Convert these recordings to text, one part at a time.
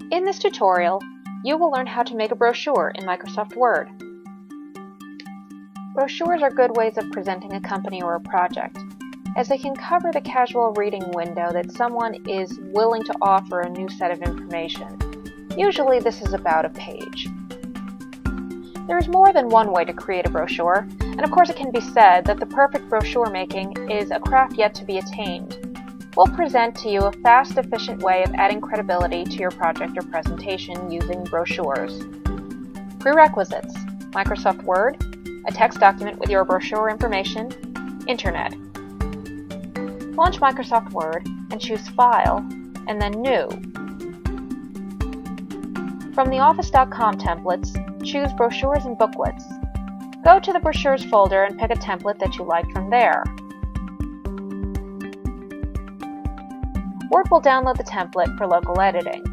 In this tutorial, you will learn how to make a brochure in Microsoft Word. Brochures are good ways of presenting a company or a project, as they can cover the casual reading window that someone is willing to offer a new set of information. Usually this is about a page. There is more than one way to create a brochure, and of course it can be said that the perfect brochure making is a craft yet to be attained. We'll present to you a fast, efficient way of adding credibility to your project or presentation using brochures. Prerequisites: Microsoft Word, a text document with your brochure information, Internet. Launch Microsoft Word and choose File, and then New. From the Office.com templates, choose Brochures and Booklets. Go to the Brochures folder and pick a template that you like from there. Word will download the template for local editing.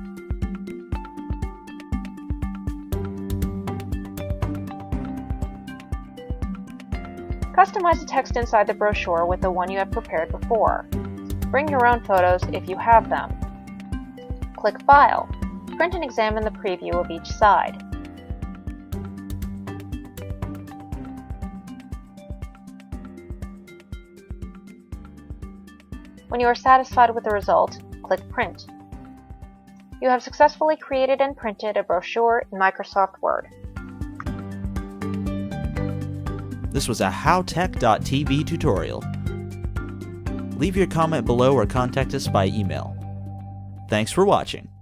Customize the text inside the brochure with the one you have prepared before. Bring your own photos if you have them. Click File. Print and examine the preview of each side. When you are satisfied with the result, click Print. You have successfully created and printed a brochure in Microsoft Word. This was a howtech.tv tutorial. Leave your comment below or contact us by email. Thanks for watching.